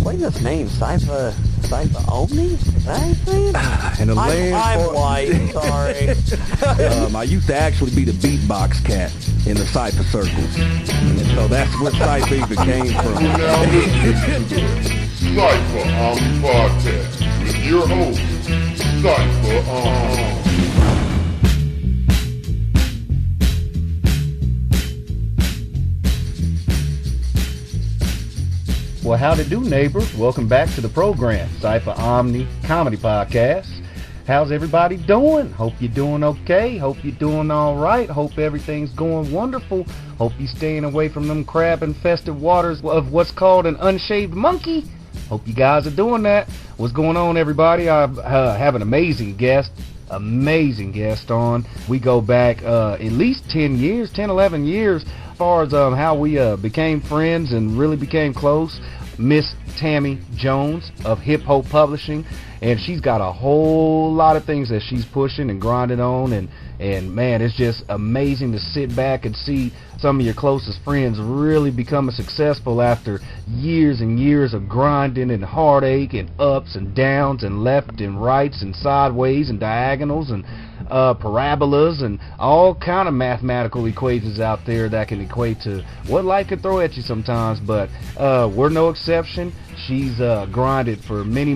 What's his name? Cypha Omni? Is that his name? In the land I'm white, sorry. I used to actually be the beatbox cat in the Cypha circles. And so that's where Cypha even came from. Now listen to Cypha Omni Podcast with your host, Cypha Omni. Well, howdy do, neighbors. Welcome back to the program, Cypha Omni Comedy Podcast. How's everybody doing? Hope you're doing okay. Hope you're doing all right. Hope everything's going wonderful. Hope you're staying away from them crab-infested waters of what's called an unshaved monkey. Hope you guys are doing that. What's going on, everybody? I have an amazing guest on. We go back at least 10, 11 years as far as how we became friends and really became close. Miss Tammy Jones of Hip Hop Publishing, and she's got a whole lot of things that she's pushing and grinding on, and man, it's just amazing to sit back and see some of your closest friends really becoming successful after years and years of grinding and heartache and ups and downs and left and rights and sideways and diagonals and parabolas and all kind of mathematical equations out there that can equate to what life can throw at you sometimes, but we're no exception. She's grinded for many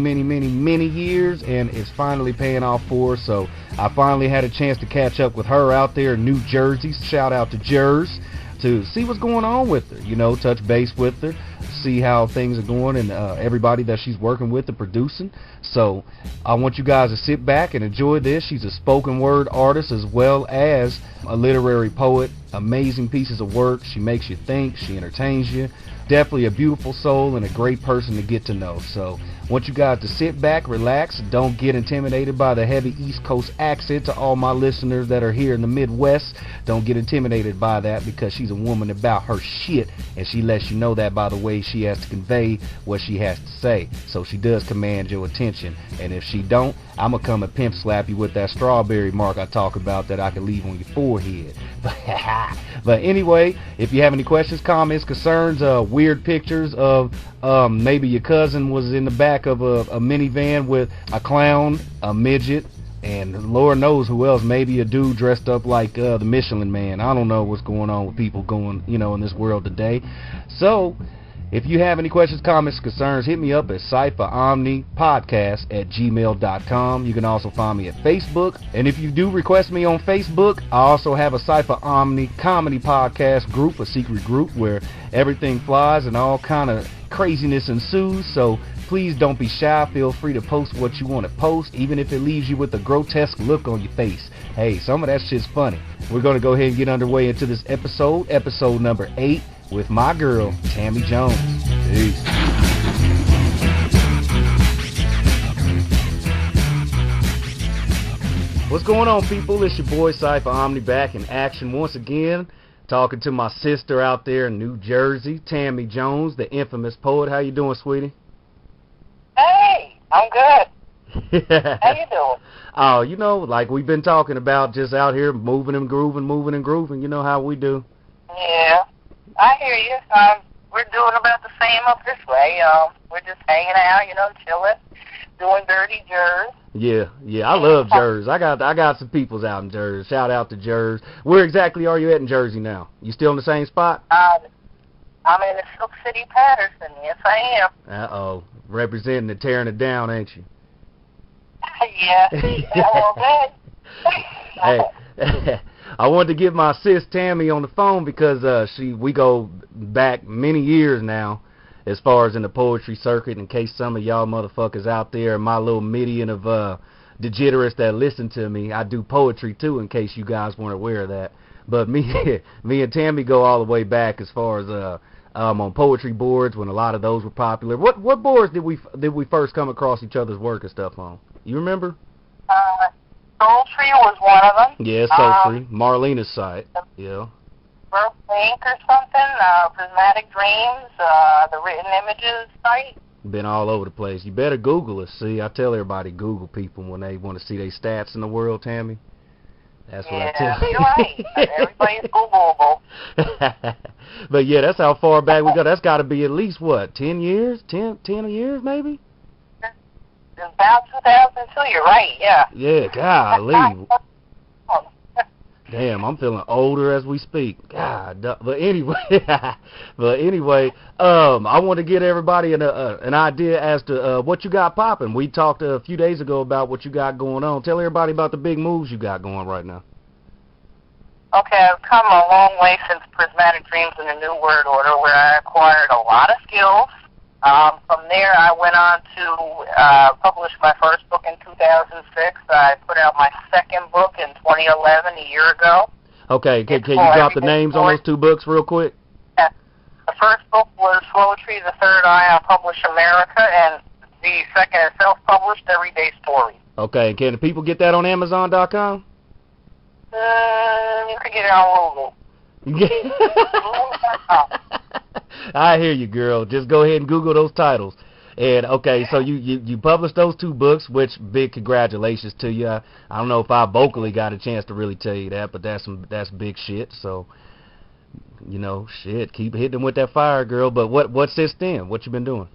years, and it's finally paying off for her. So I finally had a chance to catch up with her out there in New Jersey. Shout out to Jers, to see what's going on with her, touch base with her, see how things are going, and everybody that she's working with and producing. So I want you guys to sit back and enjoy this. She's a spoken word artist as well as a literary poet. Amazing pieces of work. She makes you think, she entertains you. Definitely a beautiful soul and a great person to get to know. So I want you guys to sit back, relax, don't get intimidated by the heavy East Coast accent. To all my listeners that are here in the Midwest, don't get intimidated by that, because she's a woman about her shit, and she lets you know that by the way she has to convey what she has to say. So she does command your attention, and if she don't, I'm gonna come and pimp slap you with that strawberry mark I talk about that I can leave on your forehead. But anyway, if you have any questions, comments, concerns, weird pictures of maybe your cousin was in the back of a minivan with a clown, a midget, and Lord knows who else, maybe a dude dressed up like the Michelin Man. I don't know what's going on with people going, in this world today. So if you have any questions, comments, concerns, hit me up at cyphaomnipodcast@gmail.com. You can also find me at Facebook. And if you do request me on Facebook, I also have a Cypha Omni Comedy Podcast group, a secret group where everything flies and all kind of craziness ensues. So please don't be shy. Feel free to post what you want to post, even if it leaves you with a grotesque look on your face. Hey, some of that shit's funny. We're going to go ahead and get underway into this episode number 8, with my girl, Tammy Jones. Peace. What's going on, people? It's your boy, Cypha Omni, back in action once again, talking to my sister out there in New Jersey, Tammy Jones, the infamous poet. How you doing, sweetie? Hey, I'm good. How you doing? Oh, like we've been talking about, just out here moving and grooving. You know how we do. Yeah. I hear you. We're doing about the same up this way. We're just hanging out, chilling, doing dirty Jers. Yeah, I love Jers. I got some peoples out in Jersey. Shout out to Jers. Where exactly are you at in Jersey now? You still in the same spot? I'm in the Silk City, Patterson. Yes, I am. Uh-oh. Representing it, tearing it down, ain't you? Yeah. Well, good. Hey. I wanted to get my sis Tammy on the phone because we go back many years now as far as in the poetry circuit, in case some of y'all motherfuckers out there, my little million of degenerates that listen to me, I do poetry too, in case you guys weren't aware of that. But me and Tammy go all the way back as far as on poetry boards when a lot of those were popular. What boards did we first come across each other's work and stuff on? You remember? Soul Tree was one of them. Yeah, Soul Tree. Marlena's site. Yeah. Burp Ink or something. Prismatic Dreams. The Written Images site. Been all over the place. You better Google us. See, I tell everybody Google people when they want to see their stats in the world, Tammy. That's what I tell you. You're right. Everybody's Googleable. But yeah, that's how far back we go. That's got to be at least, what, 10 years? 10 years, maybe? It's about 2002, you're right, yeah. Yeah, golly. Damn, I'm feeling older as we speak. God, but anyway, I want to get everybody an idea as to what you got popping. We talked a few days ago about what you got going on. Tell everybody about the big moves you got going right now. Okay, I've come a long way since Prismatic Dreams and the New Word Order, where I acquired a lot of skills. From there, I went on to publish my first book in 2006. I put out my second book in 2011, a year ago. Okay, can you drop the names on those 2 books real quick? Yeah. The first book was Poetry, The Third Eye on Publish America, and the second is self-published Everyday Stories. Okay, can the people get that on Amazon.com? You can get it on Google. I hear you, girl. Just go ahead and Google those titles. And okay, so you published those 2 books, which big congratulations to you. I don't know if I vocally got a chance to really tell you that, but that's big shit. So, you know, shit, keep hitting them with that fire, girl. But what since then? What you been doing?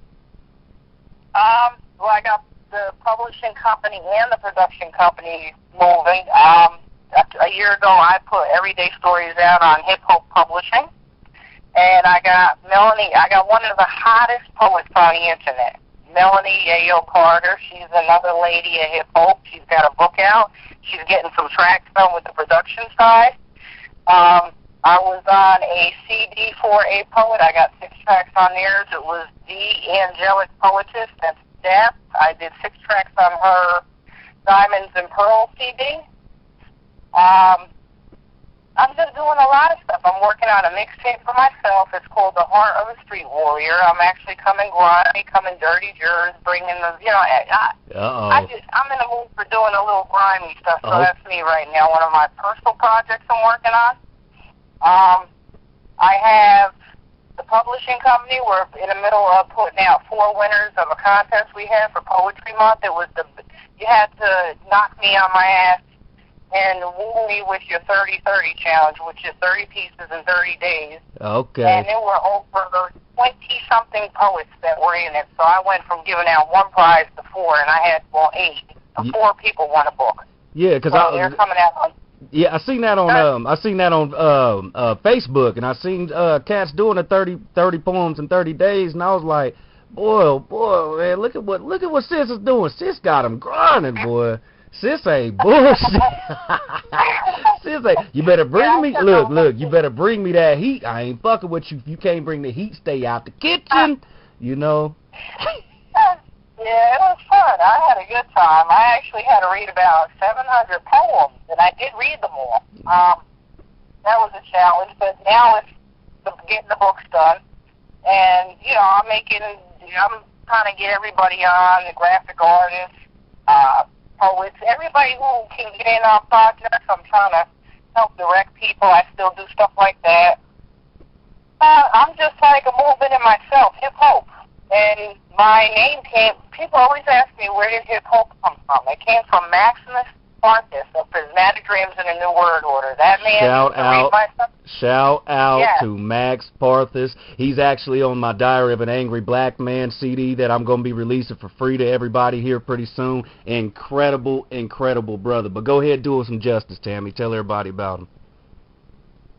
Well, I got the publishing company and the production company moving. A year ago, I put Everyday Stories out on Hip Hop Publishing. And I got Melanie, I got one of the hottest poets on the internet, Melanie Yayo Carter. She's another lady at Hip Hop. She's got a book out. She's getting some tracks done with the production side. I was on a CD for a poet. I got 6 tracks on theirs. It was The Angelic Poetess. That's Depth. I did 6 tracks on her Diamonds and Pearls CD. I'm just doing a lot of stuff. I'm working on a mixtape for myself. It's called The Heart of a Street Warrior. I'm actually coming grimy, coming dirty jurors, bringing the, you know, I'm in the mood for doing a little grimy stuff, so that's me right now. One of my personal projects I'm working on. I have the publishing company. We're in the middle of putting out 4 winners of a contest we had for Poetry Month. It was you had to knock me on my ass and woo me with your 30-30 challenge, which is 30 pieces in 30 days. Okay. And there were over 20-something poets that were in it, so I went from giving out 1 prize to 4, and I had, 8. 4 people won a book. Yeah, because they're coming out on. Yeah, I seen that on Facebook, and I seen cats doing the 30 poems in 30 days, and I was like, boy, man, look at what Sis is doing. Sis got him grinding, boy. Sis ain't bullshit. Sis ain't. You better bring me. Look. You better bring me that heat. I ain't fucking with you. If you can't bring the heat, stay out the kitchen. You know. Yeah, it was fun. I had a good time. I actually had to read about 700 poems, and I did read them all. That was a challenge, but now it's getting the books done. And you know, I'm trying to get everybody on, the graphic artists, poets, everybody who can get in on projects. I'm trying to help direct people. I still do stuff like that. I'm just like a movement in myself, hip hop. And my name people always ask me, where did hip hop come from? It came from Maximus Parthus of Prismatic Dreams and the New Word Order. That man Shout out to Max Parthus. He's actually on my Diary of an Angry Black Man CD that I'm going to be releasing for free to everybody here pretty soon. Incredible brother. But go ahead and do us some justice, Tammy. Tell everybody about him.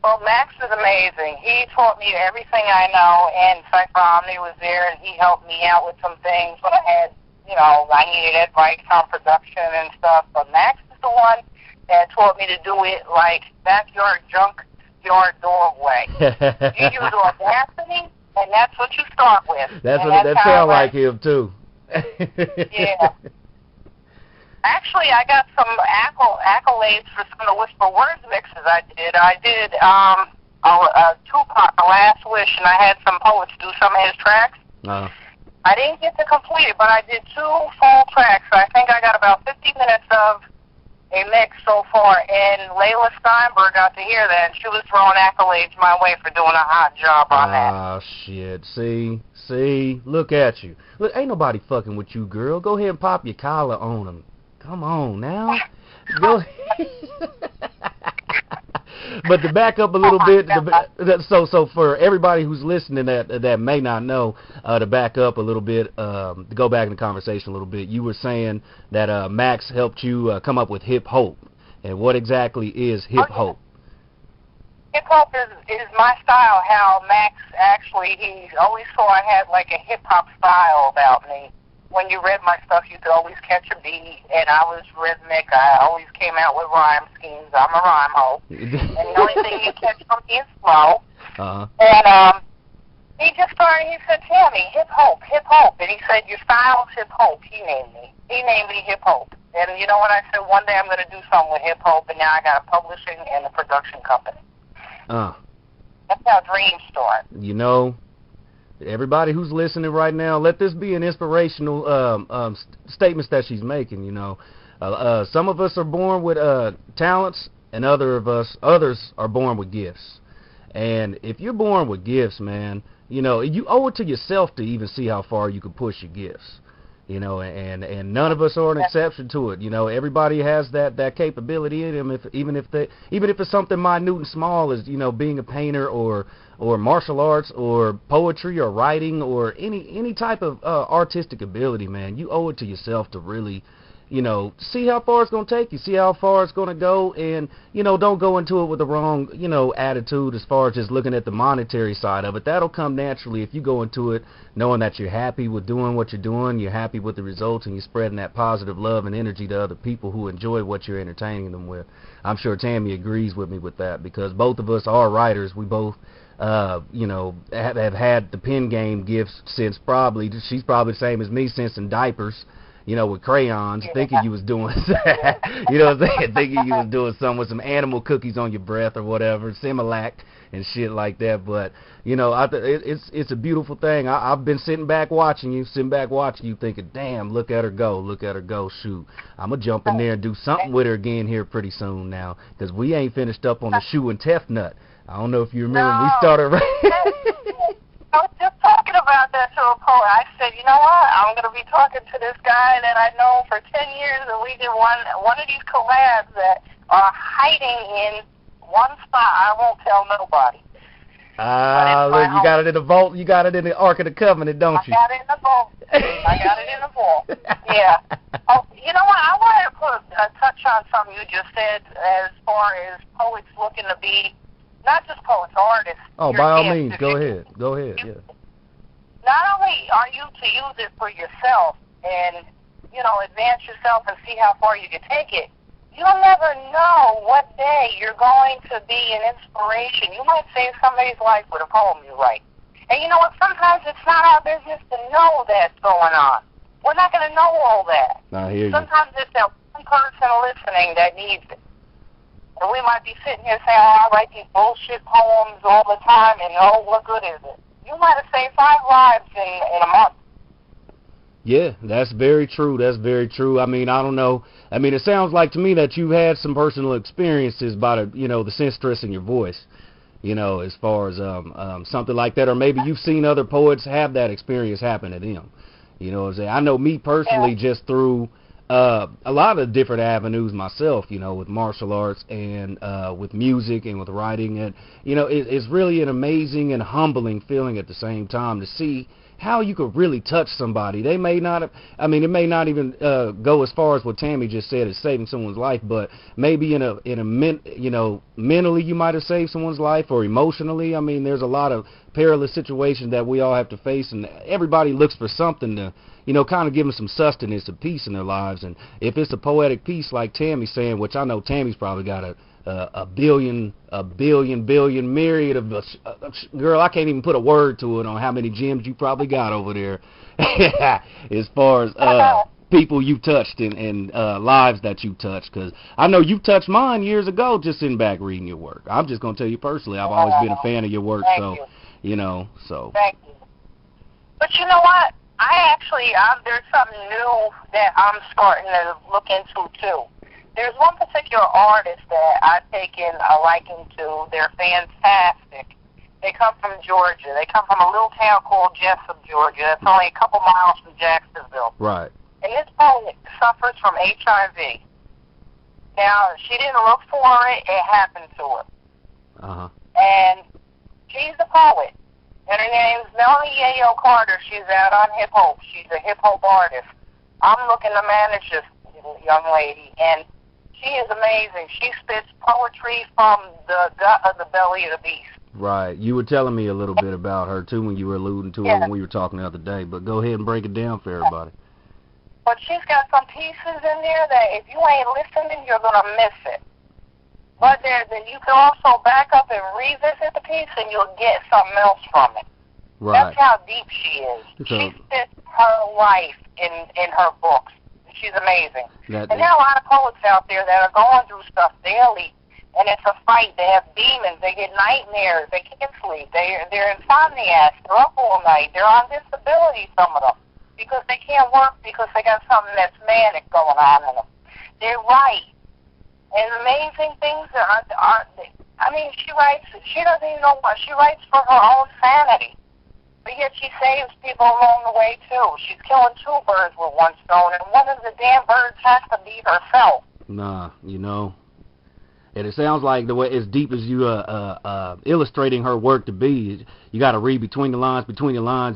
Well, Max is amazing. He taught me everything I know, and Cypha Omni was there, and he helped me out with some things when I had, I needed advice on production and stuff. But Max is the one that taught me to do it like backyard junkyard doorway. You use audacity, and that's what you start with. That sounds like him, too. Yeah. Actually, I got some accolades for some of the Whisper Words mixes I did. I did Tupac, The Last Wish, and I had some poets do some of his tracks. I didn't get to complete it, but I did 2 full tracks. I think I got about 50 minutes of a mix so far, and Layla Steinberg got to hear that, and she was throwing accolades my way for doing a hot job on that. Oh, shit. See, look at you. Look, ain't nobody fucking with you, girl. Go ahead and pop your collar on them. Come on now. Go. But to back up a little bit, so for everybody who's listening that may not know, to back up a little bit, to go back in the conversation a little bit, you were saying that Max helped you come up with hip hop. And what exactly is hip hop? Hip hop is my style. How Max actually, he always thought I had like a hip hop style about me. When you read my stuff, you could always catch a beat, and I was rhythmic. I always came out with rhyme schemes. I'm a rhyme hoe. And the only thing you catch from me is flow. Uh-huh. And he just started, he said, Tammy, hip hop. And he said, your style's hip hop. He named me. He named me hip hop. And you know what? I said, one day I'm going to do something with hip hop, and now I got a publishing and a production company. That's how dreams start. You know, everybody who's listening right now, let this be an inspirational statements that she's making. You know, some of us are born with talents, and others are born with gifts. And if you're born with gifts, man, you know, you owe it to yourself to even see how far you can push your gifts. You know, and none of us are an exception to it. You know, everybody has that capability in them. Even if it's something minute and small as, you know, being a painter or martial arts or poetry or writing or any type of artistic ability, man, you owe it to yourself to really, you know, see how far it's going to take you, see how far it's going to go, and, you know, don't go into it with the wrong, you know, attitude as far as just looking at the monetary side of it. That'll come naturally if you go into it knowing that you're happy with doing what you're doing, you're happy with the results, and you're spreading that positive love and energy to other people who enjoy what you're entertaining them with. I'm sure Tammy agrees with me with that, because both of us are writers. We both, you know, have had the pen game gifts since she's probably the same as me, since in diapers. You know, with crayons, thinking you was doing, you know what I'm saying, thinking you was doing something with some animal cookies on your breath or whatever, Similac and shit like that. But, you know, it's a beautiful thing. I've been sitting back watching you, thinking, damn, look at her go, shoot. I'm going to jump in there and do something with her again here pretty soon now, because we ain't finished up on the shoe and Tef nut. I don't know if you remember, we started I was just talking about that to a poet. I said, you know what? I'm going to be talking to this guy that I know for 10 years, and we did one of these collabs that are hiding in one spot. I won't tell nobody. Look, you got it in the vault. You got it in the Ark of the Covenant, don't you? I got it in the vault. Yeah. Oh, you know what? I wanted to put a touch on something you just said as far as poets looking to be, not just poets, artists. Oh, by all means, go ahead, yeah. Not only are you to use it for yourself and, you know, advance yourself and see how far you can take it, you'll never know what day you're going to be an inspiration. You might save somebody's life with a poem you write. And you know what? Sometimes it's not our business to know that's going on. We're not going to know all that. I hear you. Sometimes it's that one person listening that needs it. And we might be sitting here saying, oh, I write these bullshit poems all the time, and oh, what good is it? You might have saved 5 lives in a month. Yeah, that's very true. I mean, I don't know. I mean, it sounds like to me that you've had some personal experiences by the, you know, the sense in your voice, you know, as far as something like that. Or maybe you've seen other poets have that experience happen to them. You know what I'm saying? I know me personally, just through a lot of different avenues myself, you know, with martial arts and with music and with writing. And, you know, it's really an amazing and humbling feeling at the same time to see how you could really touch somebody. They may not have, I mean, it may not even go as far as what Tammy just said, as saving someone's life, but maybe you know, mentally you might have saved someone's life, or emotionally. I mean, there's a lot of perilous situations that we all have to face, and everybody looks for something to, you know, kind of give them some sustenance and peace in their lives. And if it's a poetic piece like Tammy's saying, which I know Tammy's probably got a billion myriad of girl, I can't even put a word to it on how many gems you probably got over there as far as people you touched and lives that you touched, because I know you touched mine years ago just sitting back reading your work. I'm just going to tell you personally, I've always been a fan of your work. Thank you know, so. Thank you. But you know what? There's something new that I'm starting to look into too. There's one particular artist that I've taken a liking to. They're fantastic. They come from Georgia. They come from a little town called Jessup, Georgia. It's only a couple miles from Jacksonville. Right. and this poet suffers from HIV. Now, she didn't look for it. It happened to her. Uh-huh. And she's a poet. And her name's Melanie Yayo Carter. She's out on hip hop. She's a hip hop artist. I'm looking to manage this young lady, and she is amazing. She spits poetry from the gut of the belly of the beast. Right. You were telling me a little bit about her, too, when you were alluding to her when we were talking the other day. But go ahead and break it down for everybody. But she's got some pieces in there that if you ain't listening, you're going to miss it. But then you can also back up and revisit the piece, and you'll get something else from it. Right. That's how deep she is. She spits her life in her books. She's amazing. And there are a lot of poets out there that are going through stuff daily, and it's a fight. They have demons. They get nightmares. They can't sleep. They're insomniacs. They're up all night. They're on disability, some of them, because they can't work because they got something that's manic going on in them. They write. And amazing things are I mean, she writes, she doesn't even know what, she writes for her own sanity. But yet she saves people along the way, too. She's killing two birds with one stone, and one of the damn birds has to be herself. Nah, you know. And it sounds like the way, as deep as you illustrating her work to be, you got to read between the lines,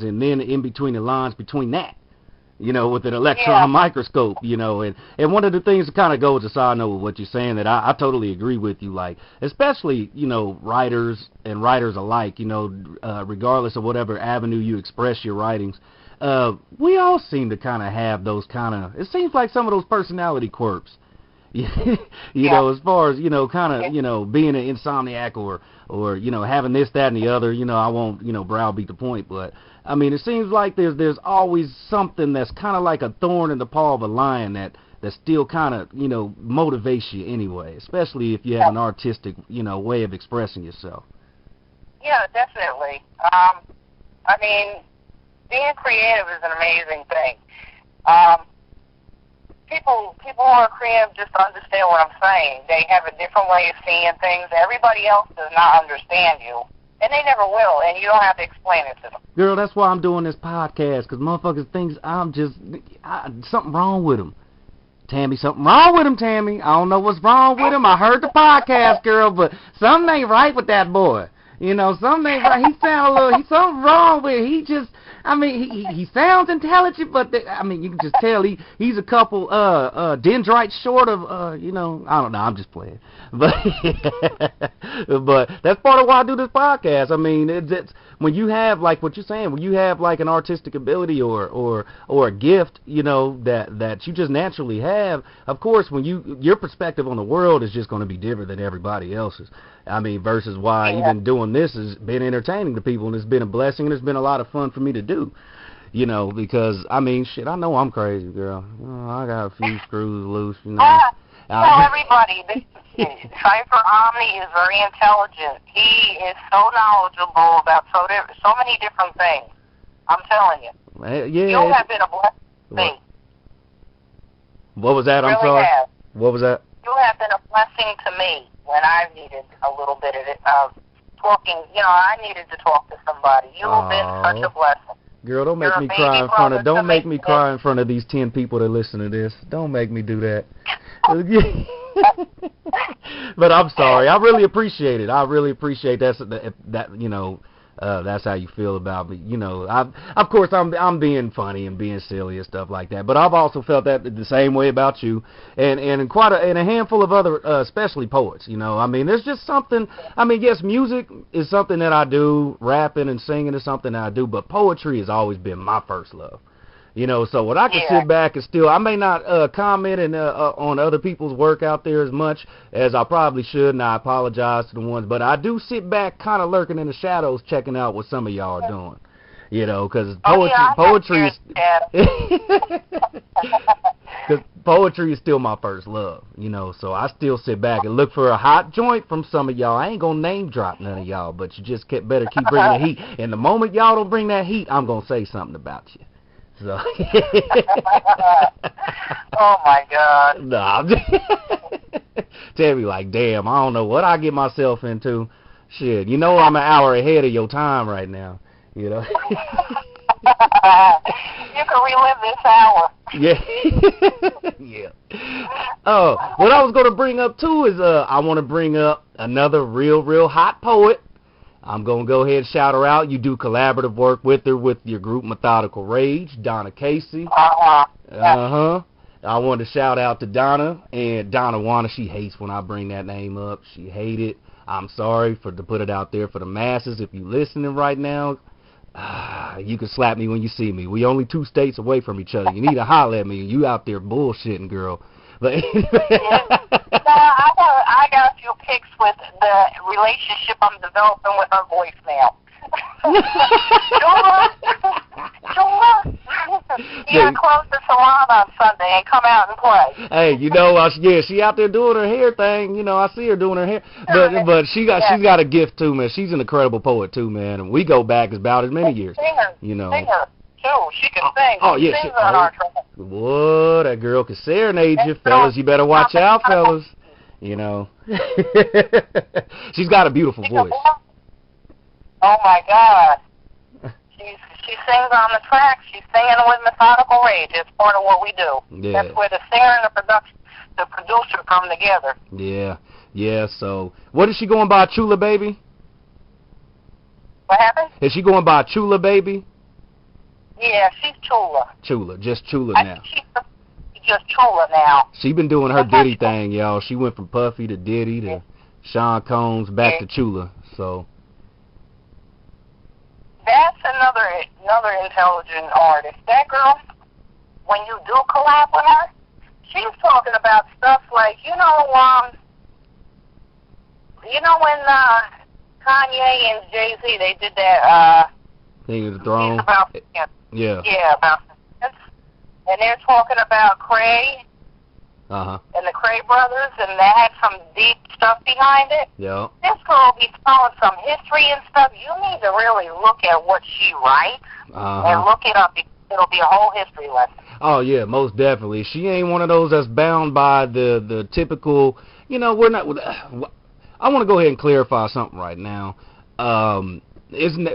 and then in between the lines, between that. You know, with an electron microscope, you know, and one of the things that kind of goes to side note with what you're saying that I totally agree with you, like, especially, you know, writers and writers alike, you know, regardless of whatever avenue you express your writings, we all seem to kind of have those kind of, it seems like some of those personality quirks, you know, as far as, you know, kind of, you know, being an insomniac or, you know, having this, that, and the other, you know, I won't, you know, browbeat the point, but I mean, it seems like there's always something that's kind of like a thorn in the paw of a lion that still kind of, you know, motivates you anyway, especially if you have an artistic, you know, way of expressing yourself. Yeah, definitely. I mean, being creative is an amazing thing. People who are creative just understand what I'm saying. They have a different way of seeing things. Everybody else does not understand you. And they never will, and you don't have to explain it to them. Girl, that's why I'm doing this podcast, because motherfuckers thinks I'm just, something wrong with them. Tammy, something wrong with him, Tammy. I don't know what's wrong with him. I heard the podcast, girl, but something ain't right with that boy. You know, something ain't right. He sound a little, he's something wrong with him. He just, I mean, he sounds intelligent, but I mean, you can just tell he's a couple dendrites short of, you know, I don't know. I'm just playing, but but that's part of why I do this podcast. I mean, it's when you have like what you're saying, when you have like an artistic ability or a gift, you know, that you just naturally have. Of course, when your perspective on the world is just going to be different than everybody else's. I mean, versus why even doing this has been entertaining to people, and it's been a blessing, and it's been a lot of fun for me to do, you know, because, I mean, shit, I know I'm crazy, girl. Oh, I got a few screws loose, you know. Tell everybody, Cypha Omni is very intelligent. He is so knowledgeable about so many different things. I'm telling you. Yeah. You have been a blessing to me. What was that? You I'm really sorry. have. What was that? You have been a blessing to me when I needed a little bit of talking. You know, I needed to talk to somebody. You have been such a blessing. Girl, don't make me cry in front of these 10 people that listen to this. Don't make me do that. But I'm sorry. I really appreciate it. I really appreciate that you know, that's how you feel about me. You know, of course I'm being funny and being silly and stuff like that. But I've also felt that the same way about you, and a handful of other, especially poets. You know, I mean, there's just something. I mean, yes, music is something that I do. Rapping and singing is something that I do. But poetry has always been my first love. You know, so when I can sit back and still, I may not comment on other people's work out there as much as I probably should, and I apologize to the ones, but I do sit back kind of lurking in the shadows checking out what some of y'all are doing, you know, because poetry is still my first love, you know, so I still sit back and look for a hot joint from some of y'all. I ain't going to name drop none of y'all, but you just better keep bringing the heat, and the moment y'all don't bring that heat, I'm going to say something about you. So. Oh my God. Nah. Tammy, like, damn, I don't know what I get myself into. Shit, you know I'm an hour ahead of your time right now. You know. You can relive this hour. Yeah. Yeah. Oh, what I was going to bring up, too, is I want to bring up another real hot poet. I'm going to go ahead and shout her out. You do collaborative work with her with your group Methodical Rage, Donna Casey. Uh-huh. I wanted to shout out to Donna, and Donna Wanna, she hates when I bring that name up. She hates it. I'm sorry to put it out there for the masses. If you listening right now, you can slap me when you see me. We only 2 states away from each other. You need to holler at me. You out there bullshitting, girl. But I got a few pics with the relationship I'm developing with her voicemail. You can close the salon on Sunday and come out and play. Hey, you know, she out there doing her hair thing. You know, I see her doing her hair. But she's got a gift too, man. She's an incredible poet too, man. And we go back about as many years. You know. Singer too. She can sing. Oh yeah. She sings on our track. Whoa, that girl can serenade you, fellas. You better watch out, fellas. You know. She's got a beautiful voice. Oh my God. She sings on the track. She's singing with Methodical Rage. It's part of what we do. Yeah. That's where the singer and the producer come together. Yeah. Yeah, so what is she going by, Chula Baby? What happened? Is she going by Chula Baby? Yeah, she's Chula. Chula, just Chula I now. think she's just Chula now. She been doing her Diddy thing, y'all. She went from Puffy to Diddy to Sean Combs back to Chula. So that's another intelligent artist. That girl, when you do collab with her, she's talking about stuff like, you know when Kanye and Jay-Z, they did that King of the Throne. About, yeah. Yeah, about and they're talking about Cray and the Cray brothers, and they had some deep stuff behind it. Yeah. This girl be telling some history and stuff. You need to really look at what she writes and look it up. It'll be a whole history lesson. Oh, yeah, most definitely. She ain't one of those that's bound by the typical, you know, we're not, I want to go ahead and clarify something right now. Isn't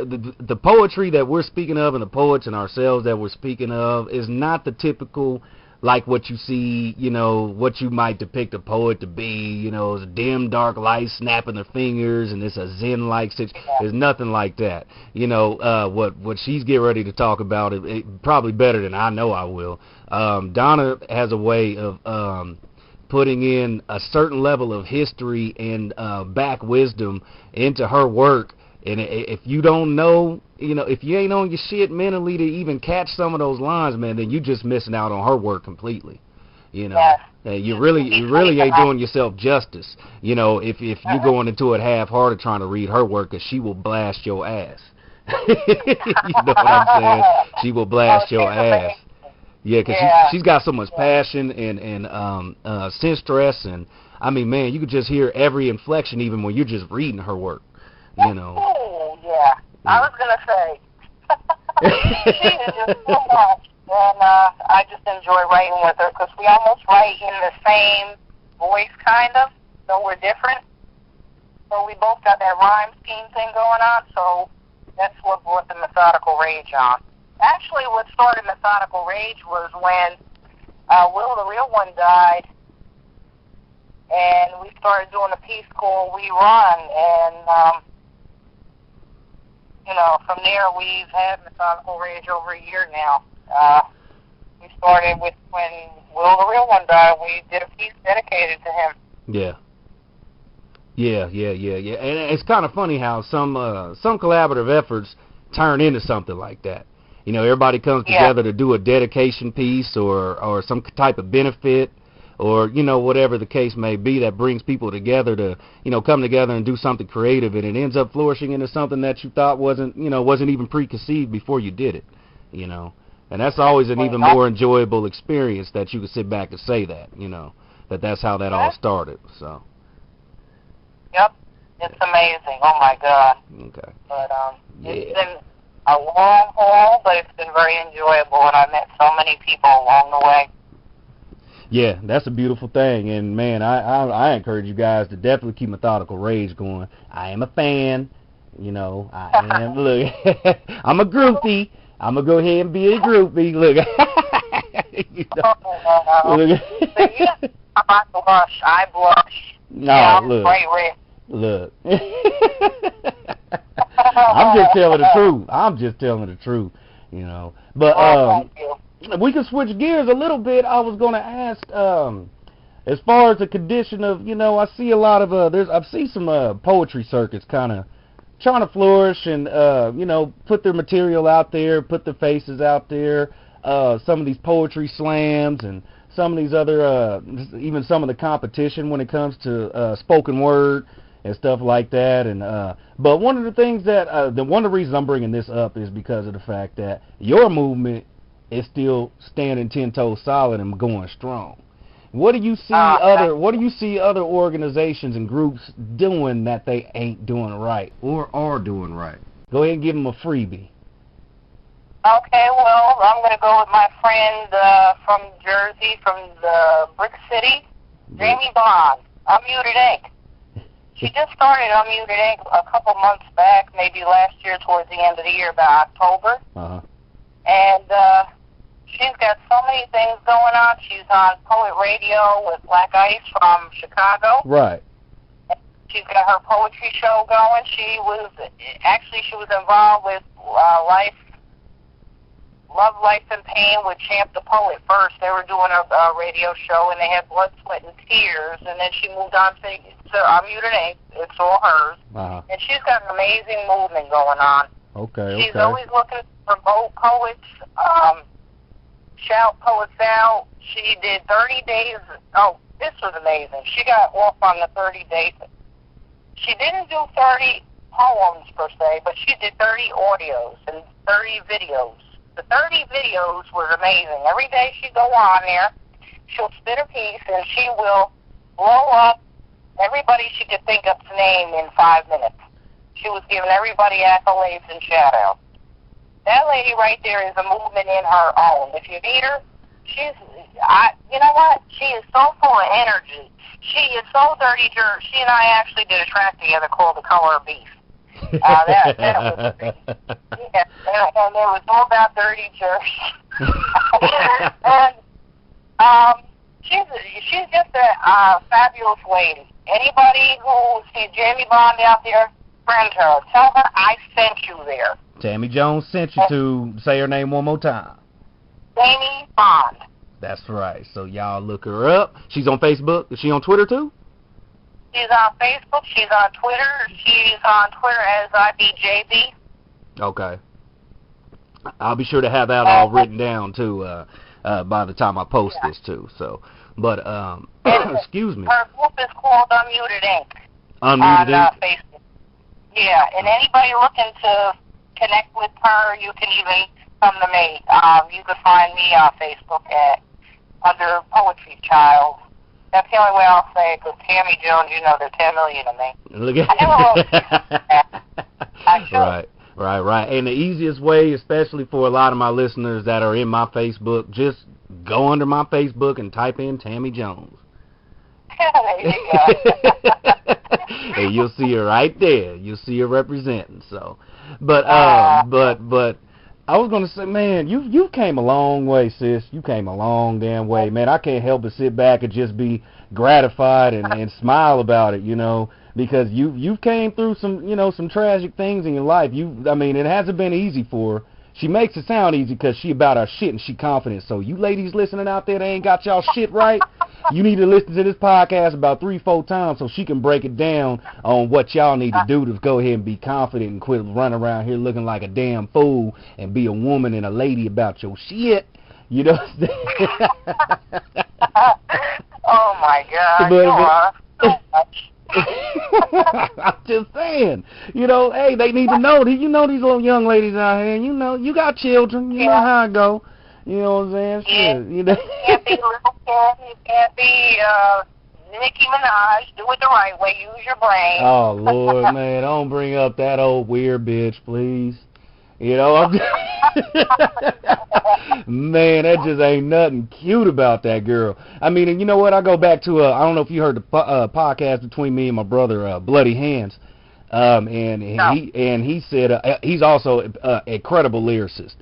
the poetry that we're speaking of and the poets and ourselves that we're speaking of is not the typical, like what you see, you know, what you might depict a poet to be, you know, it's a dim, dark light snapping their fingers and it's a zen-like situation. There's nothing like that. You know, what she's getting ready to talk about, it probably better than I know I will. Donna has a way of putting in a certain level of history and back wisdom into her work. And if you don't know, you know, if you ain't on your shit mentally to even catch some of those lines, man, then you just missing out on her work completely. You know, you really ain't doing yourself justice. You know, if you're going into it half-hearted trying to read her work, 'cause she will blast your ass. You know what I'm saying? She will blast your ass. Yeah, 'cause she's got so much passion and stress, and I mean, man, you could just hear every inflection even when you're just reading her work. You know. Oh, yeah. I was going to say. She is just so much. And I just enjoy writing with her because we almost write in the same voice, kind of, though we're different. So we both got that rhyme scheme thing going on, so that's what brought the Methodical Rage on. Actually, what started Methodical Rage was when Will the Real One died, and we started doing the Peace Corps We Run, and you know, from there we've had Methodical Rage over a year now. We started with when Will the Real One died. We did a piece dedicated to him. Yeah. And it's kind of funny how some collaborative efforts turn into something like that. You know, everybody comes together to do a dedication piece or some type of benefit, or, you know, whatever the case may be that brings people together to, you know, come together and do something creative, and it ends up flourishing into something that you thought wasn't even preconceived before you did it, you know. And that's always an even more enjoyable experience that you can sit back and say that, you know, that's how that all started, so. Yep, it's amazing. Oh, my God. Okay. But it's been a long haul, but it's been very enjoyable, and I met so many people along the way. Yeah, that's a beautiful thing, and man, I encourage you guys to definitely keep Methodical Rage going. I am a fan, you know. I am. Look, I'm a groupie. I'm going to go ahead and be a groupie. Look. You know, look. I blush. No, yeah, I'm look. bright red. Look. I'm just telling the truth. I'm just telling the truth, you know. But Thank you. we can switch gears a little bit. I was going to ask, as far as the condition of, you know, I see a lot of, I've seen some poetry circuits kind of trying to flourish and, you know, put their material out there, put their faces out there. Some of these poetry slams and some of these other, even some of the competition when it comes to spoken word and stuff like that. And but one of the things that, one of the reasons I'm bringing this up is because of the fact that your movement is still standing 10 toes solid and going strong. What do you see other organizations and groups doing that they ain't doing right or are doing right? Go ahead and give them a freebie. Okay, well, I'm going to go with my friend from Jersey, from the Brick City, Jamie Bond, Unmuted Ink. She just started Unmuted Ink a couple months back, maybe last year towards the end of the year, about October. Uh-huh. And she's got so many things going on. She's on Poet Radio with Black Ice from Chicago. Right. She's got her poetry show going. She was involved with Love, Life, and Pain with Champ the Poet first. They were doing a radio show, and they had Blood, Sweat, and Tears, and then she moved on to Unmuted Ink. It's all hers. Uh-huh. And she's got an amazing movement going on. Okay, She's always looking for poets, shout poets out. She did 30 days. Oh, this was amazing. She got off on the 30 days. She didn't do 30 poems per se, but she did 30 audios and 30 videos. The 30 videos was amazing. Every day she'd go on there, she'll spit a piece, and she will blow up everybody she could think of's name in 5 minutes. She was giving everybody accolades and shout-outs. That lady right there is a movement in her own. If you meet her, you know what? She is so full of energy. She is so dirty. She and I actually did a track together called The Color of Beef. That was yeah, and it was all about dirty jerks. And she's just a fabulous lady. Anybody who sees Jamie Bond out there, friend her. Tell her I sent you there. Tammy Jones sent you to say her name one more time. Jamie Bond. That's right. So y'all look her up. She's on Facebook. Is she on Twitter too? She's on Facebook. She's on Twitter. She's on Twitter as IBJB. Okay. I'll be sure to have that all written down too by the time I post this too. So, but excuse me. Her group is called Unmuted Ink. Unmuted Ink. On Facebook. Yeah, and anybody looking to connect with her, you can even come to me. You can find me on Facebook under Poetry Child. That's the only way I'll say it, because Tammy Jones, you know, there's 10 million of me. Look at Right. And the easiest way, especially for a lot of my listeners that are in my Facebook, just go under my Facebook and type in Tammy Jones. There you go. And you'll see her right there. You'll see her representing. So, but I was gonna say, man, you came a long way, sis. You came a long damn way, man. I can't help but sit back and just be gratified and smile about it, you know, because you came through some tragic things in your life. It hasn't been easy for her. She makes it sound easy because she about her shit and she confident. So you ladies listening out there that ain't got y'all shit right, you need to listen to this podcast about 3-4 times so she can break it down on what y'all need to do to go ahead and be confident and quit running around here looking like a damn fool and be a woman and a lady about your shit. You know what I'm saying? Oh, my God. You are so much. I'm just saying, you know, hey, they need to know that, you know, these little young ladies out here, you know, you got children, you know how it go, you know what I'm saying? Yeah. Shit, you know. You can't be little kid, you can't be Nicki Minaj. Do it the right way, use your brain. Oh, Lord, man, don't bring up that old weird bitch, please. You know, man, that just ain't nothing cute about that girl. I mean, and you know what? I go back to, I don't know if you heard the podcast between me and my brother, Bloody Hands. He said he's also incredible lyricist.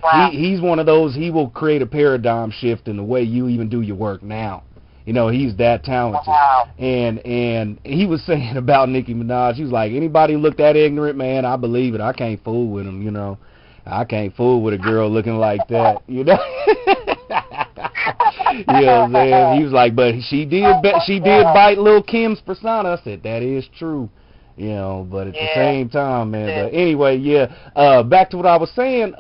Wow. He's one of those. He will create a paradigm shift in the way you even do your work now. You know, he's that talented. Wow. And he was saying about Nicki Minaj, he was like, anybody look that ignorant, man, I believe it. I can't fool with him, you know. I can't fool with a girl looking like that, you know. You know what I'm saying? He was like, but she did bite Lil' Kim's persona. I said, that is true. You know, but at the same time, man. But anyway, back to what I was saying.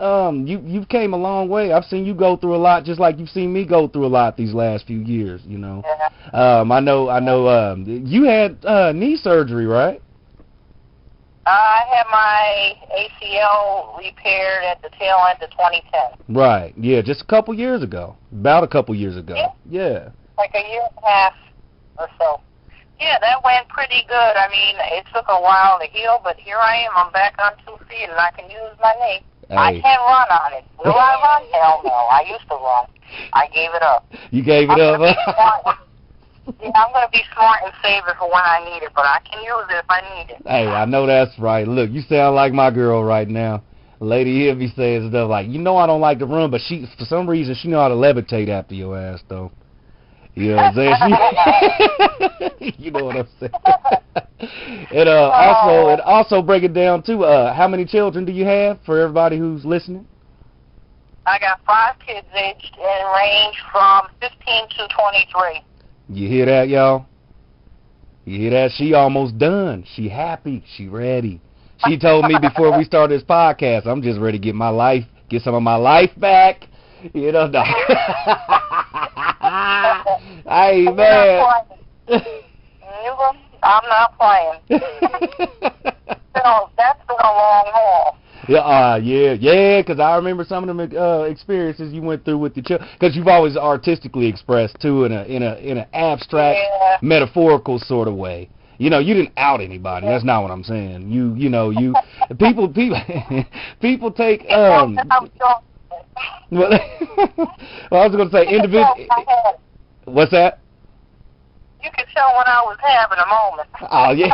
You've came a long way. I've seen you go through a lot, just like you've seen me go through a lot these last few years. You know, I know. You had knee surgery, right? I had my ACL repaired at the tail end of 2010. Right. Yeah, just a couple years ago. About a couple years ago. Yeah. Like a year and a half or so. Yeah, that went pretty good. I mean, it took a while to heal, but here I am. I'm back on 2 feet, and I can use my knee. Hey. I can't run on it. Will I run? Hell no. I used to run. I gave it up. You gave it up? Yeah, I'm going to be smart and save it for when I need it, but I can use it if I need it. Hey, I know that's right. Look, you sound like my girl right now. Lady here be saying stuff like, you know I don't like to run, but she, for some reason, she know how to levitate after your ass, though. You know what I'm saying? You know what I'm saying? And also break it down too. How many children do you have for everybody who's listening? I got 5 kids aged in range from 15 to 23. You hear that, y'all? You hear that? She almost done. She happy. She ready. She told me before we started this podcast, I'm just ready to get some of my life back. You know, no. Hey, man. I'm not playing. So that's been a long haul. Yeah, because I remember some of them experiences you went through with your children. Because you've always artistically expressed too in an abstract, metaphorical sort of way. You know, you didn't out anybody. That's not what I'm saying. People take well, I was going to say individual. What's that? You could tell when I was having a moment. Oh, yeah.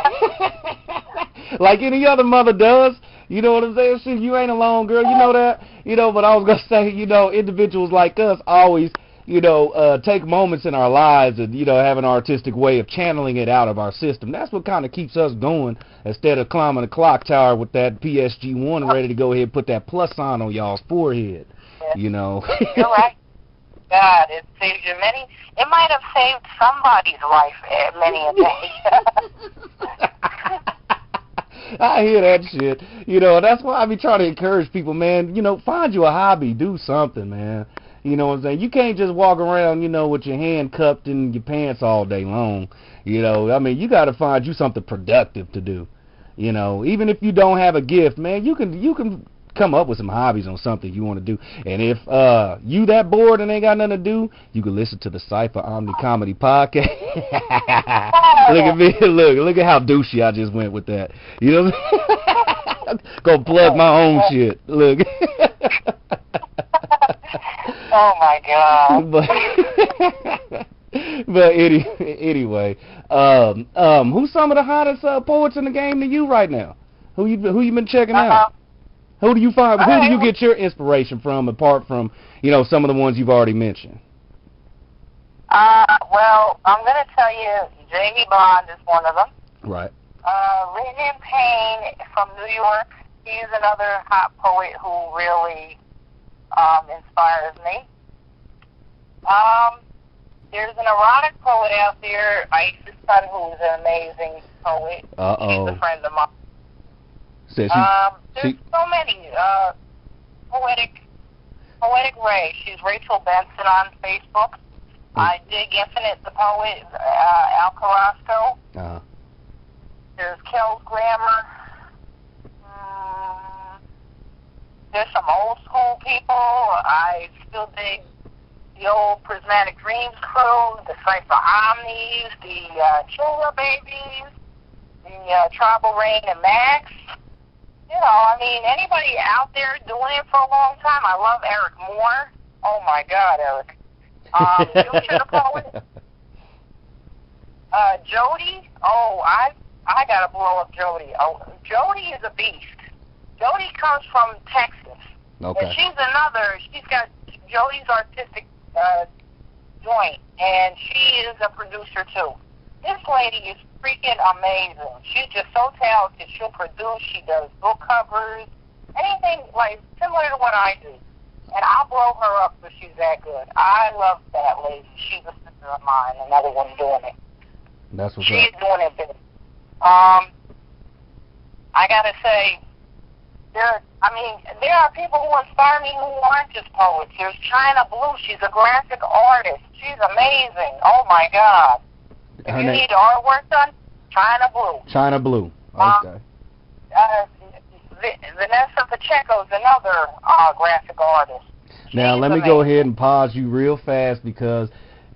Like any other mother does. You know what I'm saying? Shit, you ain't alone, girl. You know that? You know, but I was going to say, you know, individuals like us always, you know, take moments in our lives and, you know, have an artistic way of channeling it out of our system. That's what kind of keeps us going instead of climbing a clock tower with that PSG-1 ready to go ahead and put that plus sign on y'all's forehead. You know. You're right. God, it saves you many. It might have saved somebody's life many a day. I hear that shit. You know, that's why I be trying to encourage people, man. You know, find you a hobby. Do something, man. You know what I'm saying? You can't just walk around, you know, with your hand cupped in your pants all day long. You know, I mean, you got to find you something productive to do. You know, even if you don't have a gift, man, you can come up with some hobbies on something you want to do. And if you that bored and ain't got nothing to do, you can listen to the Cypha Omni Comedy Podcast. Look at me. Look at how douchey I just went with that. You know what I'm saying? Go plug my own shit. Look. Oh, my God. But anyway, who's some of the hottest poets in the game to you right now? Who you been checking out? Who do you find? Who do you get your inspiration from, apart from, you know, some of the ones you've already mentioned? Well, I'm going to tell you, Jamie Bond is one of them. Right. William Payne from New York. He's another hot poet who really inspires me. There's an erotic poet out there, Isis Sun, who's an amazing poet. Uh-oh. She's a friend of mine. There's so many. Poetic Ray. She's Rachel Benson on Facebook. I dig Infinite the Poet, Al Carrasco. There's Kel's Grammar. There's some old school people. I still dig the old Prismatic Dreams crew, the Cypha Omnis, the Chilla Babies, the Tribal Rain and Max. You know, I mean, anybody out there doing it for a long time. I love Eric Moore. Oh, my God, Eric. Future the Poet. Jody. Oh, I gotta blow up Jody. Oh, Jody is a beast. Jody comes from Texas. Okay. And she's got Jody's artistic joint, and she is a producer too. This lady is freaking amazing. She's just so talented. She'll produce. She does book covers, anything like similar to what I do. And I'll blow her up if she's that good. I love that lady. She's a sister of mine, another one doing it. That's what's She's up. doing it big. I gotta say, there are people who inspire me who aren't just poets. There's China Blue. She's a graphic artist. She's amazing. Oh my God. If you need artwork done, China Blue. China Blue. Okay. Vanessa Pacheco's another graphic artist. Now, let me go ahead and pause you real fast because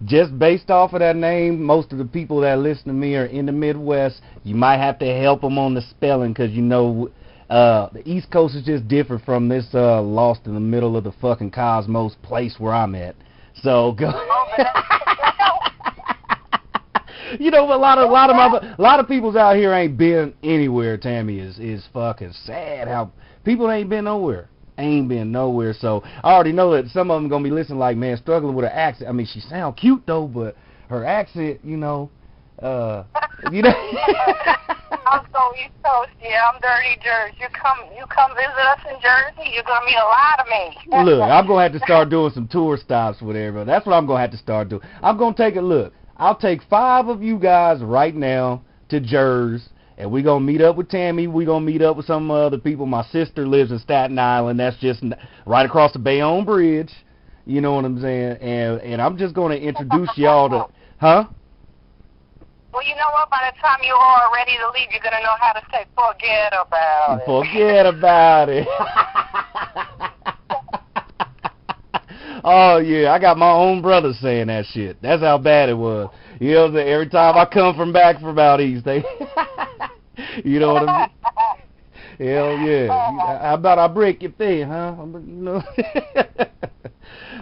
just based off of that name, most of the people that listen to me are in the Midwest. You might have to help them on the spelling because, you know, the East Coast is just different from this lost in the middle of the fucking cosmos place where I'm at. So go. You know, a lot of people's out here ain't been anywhere. Tammy is fucking sad how people ain't been nowhere. So I already know that some of them gonna be listening like, man, struggling with her accent. I mean, she sound cute though, but her accent, you know. I'm so East Coast, yeah. I'm dirty Jersey. You come visit us in Jersey, you're gonna meet a lot of me. Look, I'm gonna have to start doing some tour stops with everybody. That's what I'm gonna have to start doing. I'm gonna take a look. I'll take 5 of you guys right now to Jersey, and we're going to meet up with Tammy. We're going to meet up with some other people. My sister lives in Staten Island. That's just right across the Bayonne Bridge. You know what I'm saying? And I'm just going to introduce y'all to... Huh? Well, you know what? By the time you are ready to leave, you're going to know how to say, forget about it. Forget about it. Oh, yeah, I got my own brother saying that shit. That's how bad it was. You know what I'm saying? Every time I come from back from out east, they... You know what I mean? Hell yeah. How about I break your thing, huh? You know?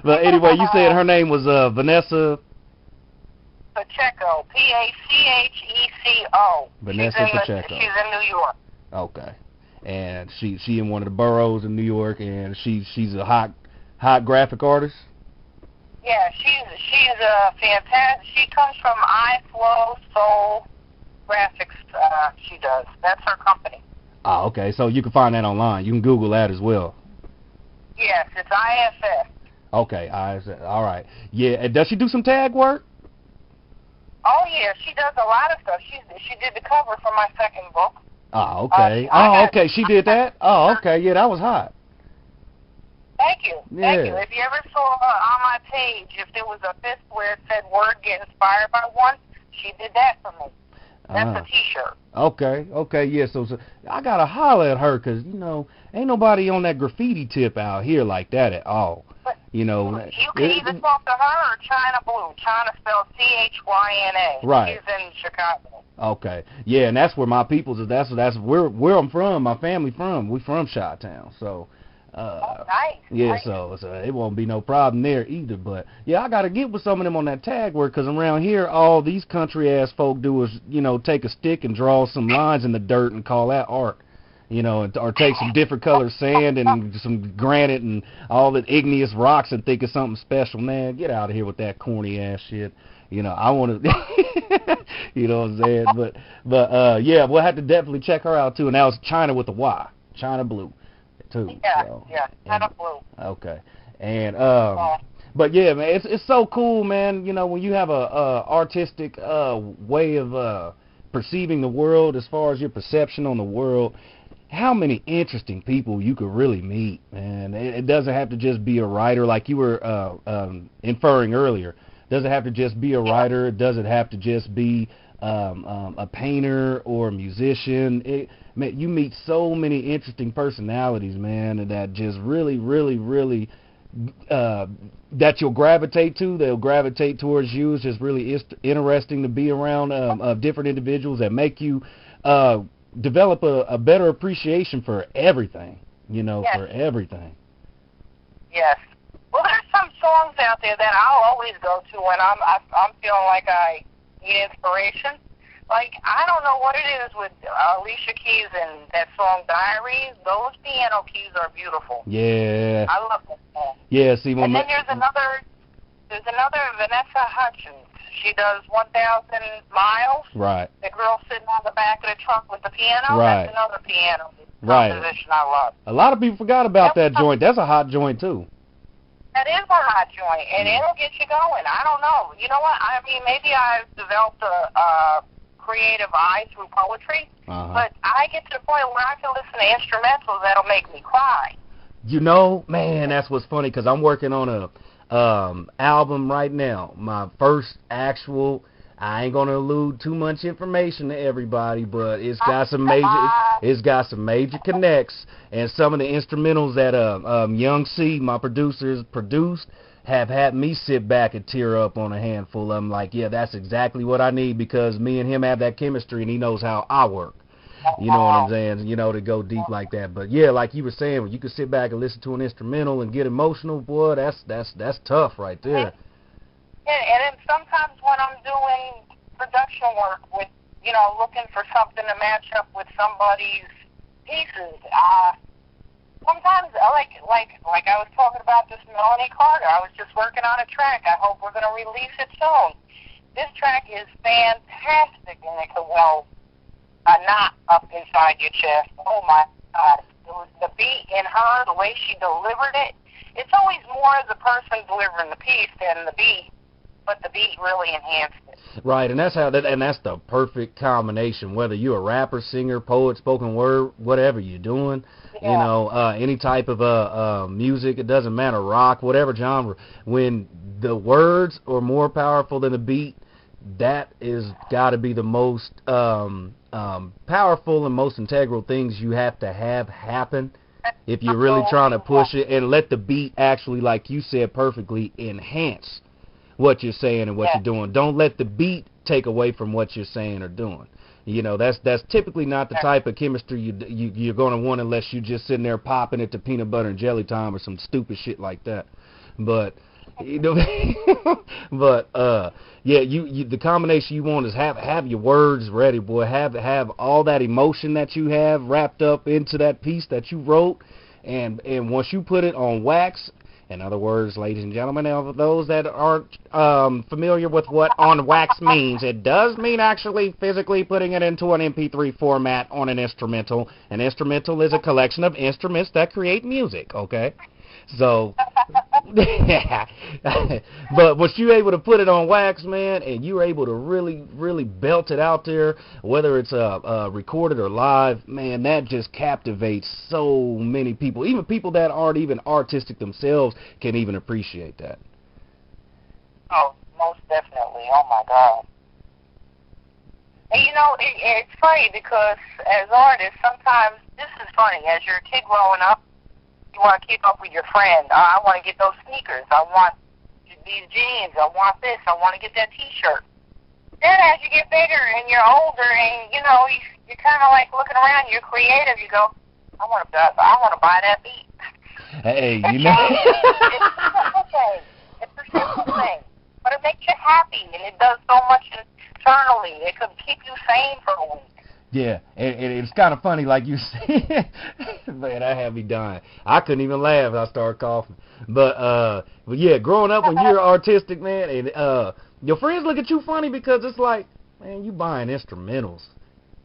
But anyway, you said her name was Vanessa... Pacheco. Pacheco. Vanessa Pacheco. She's in New York. Okay. And she in one of the boroughs in New York, and she's a hot graphic artist? Yeah, she's a fantastic. She comes from iFlow Soul Graphics. She does. That's her company. Oh, okay. So you can find that online. You can Google that as well. Yes, it's IFS. Okay, IFS. All right. Yeah. Does she do some tag work? Oh yeah, she does a lot of stuff. She did the cover for my second book. Oh, okay. Okay. She did that. Oh, okay. Yeah, that was hot. Thank you. Yeah. Thank you. If you ever saw on my page, if there was a fist where it said "Word Get Inspired by One," she did that for me. That's a T-shirt. Okay, yeah. So I gotta holler at her because you know ain't nobody on that graffiti tip out here like that at all. But you know. You can either talk to her or China Blue. China spelled Chyna. Right. She's in Chicago. Okay. Yeah, and that's where my people's is. That's where I'm from. My family from. We from Chi-Town. So. Nice. Yeah, nice. so it won't be no problem there either. But yeah, I gotta get with some of them on that tag work because around here, all these country ass folk do is take a stick and draw some lines in the dirt and call that art, or take some different colored sand and some granite and all the igneous rocks and think it's something special. Man, get out of here with that corny ass shit. I want to, you know what I'm saying? But yeah, we'll have to definitely check her out too. And that was China with a Y, China Blue. Too, yeah, so, yeah, China Blue. Okay, and but yeah, man, it's so cool, man. When you have a artistic way of perceiving the world, as far as your perception on the world, how many interesting people you could really meet, man. It doesn't have to just be a writer, like you were inferring earlier. It doesn't have to just be a writer. It doesn't have to just be a painter or a musician. Man, you meet so many interesting personalities, man, that just really, really, really that you'll gravitate to. They'll gravitate towards you. It's just really interesting to be around different individuals that make you develop a better appreciation for everything. Yes. For everything. Yes. Well, there's some songs out there that I'll always go to when I'm feeling like I need inspiration. Like, I don't know what it is with Alicia Keys and that song Diaries. Those piano keys are beautiful. Yeah. I love that song. Yeah, see, and then there's another Vanessa Hudgens. She does 1,000 Miles. Right. The girl sitting on the back of the trunk with the piano. Right. That's another piano right. composition I love. A lot of people forgot about that joint. That's a hot joint, too. That is a hot joint, and it'll get you going. I don't know. You know what? I mean, maybe I've developed a creative eye through poetry, but I get to the point where I can listen to instrumentals that'll make me cry. You know, man, that's what's funny, because I'm working on a album right now. My first actual, I ain't gonna allude too much information to everybody, but it's got some major connects, and some of the instrumentals that Young C, my producers, produced have had me sit back and tear up on a handful of them. Like, yeah, that's exactly what I need, because me and him have that chemistry, and he knows how I work. You know what I'm saying? You know, to go deep like that. But yeah, like you were saying, when you can sit back and listen to an instrumental and get emotional, boy, that's tough right there. And then sometimes when I'm doing production work with, you know, looking for something to match up with somebody's pieces, sometimes like I was talking about this Melanie Carter. I was just working on a track. I hope we're going to release it soon. This track is fantastic, and it could a knot up inside your chest. Oh my God. It was the beat in her, the way she delivered it. It's always more the person delivering the piece than the beat, but the beat really enhanced it. Right, and that's the perfect combination, whether you're a rapper, singer, poet, spoken word, whatever you're doing. Yeah. You know, any type of music, it doesn't matter, rock, whatever genre. When the words are more powerful than the beat, that is got to be the most powerful and most integral things you have to have happen if you're really trying to push it, and let the beat actually, like you said perfectly, enhance what you're saying and what you're doing. Don't let the beat take away from what you're saying or doing. You know, that's typically not the type of chemistry you're going to want unless you're just sitting there popping it to peanut butter and jelly time or some stupid shit like that. But you know, yeah, you the combination you want is have your words ready, boy. Have all that emotion that you have wrapped up into that piece that you wrote, and once you put it on wax. In other words, ladies and gentlemen, for those that aren't familiar with what on wax means, it does mean actually physically putting it into an MP3 format on an instrumental. An instrumental is a collection of instruments that create music, okay? So, but once you're able to put it on wax, man, and you're able to really, really belt it out there, whether it's recorded or live, man, that just captivates so many people. Even people that aren't even artistic themselves can even appreciate that. Oh, most definitely. Oh, my God. And, you know, it's funny because as artists, sometimes, this is funny, as you're a kid growing up, you want to keep up with your friend. I want to get those sneakers. I want these jeans. I want this. I want to get that T-shirt. Then as you get bigger and you're older and, you know, you're kind of like looking around, you're creative, you go, I want to buy that beat. Hey, you know. It's a simple thing. But it makes you happy, and it does so much internally. It could keep you sane for a week. Yeah, and it's kind of funny, like you said. Man, that had me dying. I couldn't even laugh. I started coughing. But yeah, growing up when you're artistic, man, and your friends look at you funny because it's like, man, you buying instrumentals.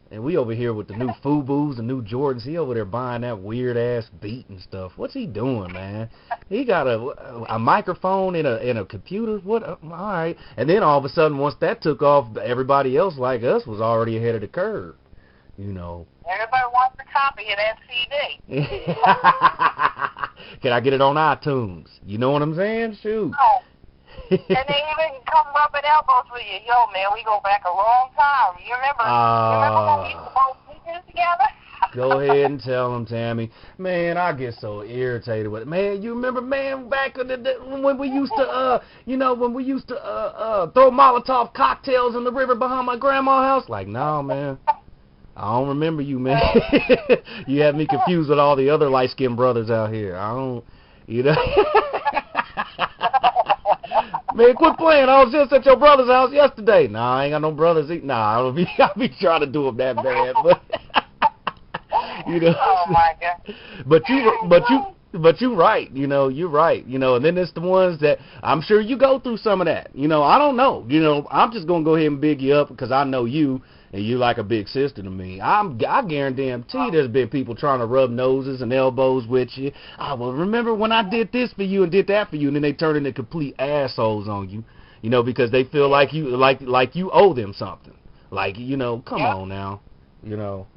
And we over here with the new FUBUs and new Jordans. He over there buying that weird-ass beat and stuff. What's he doing, man? He got a microphone in a computer. What? All right. And then all of a sudden, once that took off, everybody else like us was already ahead of the curve. You know. Everybody wants a copy of that CD. Can I get it on iTunes? You know what I'm saying? Shoot. Oh. And they even come rubbing elbows with you. Yo, man, we go back a long time. You remember when we used to both sneakers together? Go ahead and tell them, Tammy. Man, I get so irritated with it. Man, you remember, man, back in the day when we used to, throw Molotov cocktails in the river behind my grandma's house? Like, no, man. I don't remember you, man. You have me confused with all the other light-skinned brothers out here. I don't, you know. Man, quit playing. I was just at your brother's house yesterday. Nah, I ain't got no brothers. Nah, I'll be trying to do them that bad, but you know. Oh my God. But you're right. You know, you're right. You know, and then there's the ones that I'm sure you go through some of that. You know, I don't know. You know, I'm just gonna go ahead and big you up because I know you. And you like a big sister to me. I guarantee there's been people trying to rub noses and elbows with you. Oh, well, remember when I did this for you and did that for you, and then they turn into complete assholes on you, you know, because they feel like you like you owe them something. Like, you know, come on now, you know.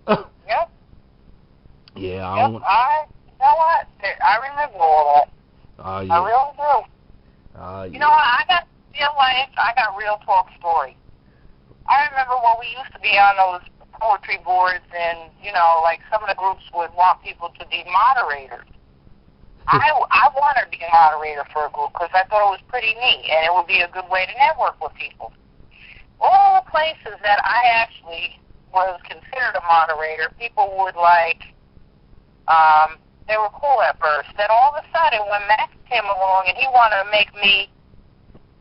Yep. Yeah, You know what? I remember all that. yeah. I really do. You know what? I got real talk stories. I remember when we used to be on those poetry boards and, you know, like some of the groups would want people to be moderators. I wanted to be a moderator for a group because I thought it was pretty neat and it would be a good way to network with people. All the places that I actually was considered a moderator, people would like, they were cool at first. Then all of a sudden when Max came along and he wanted to make me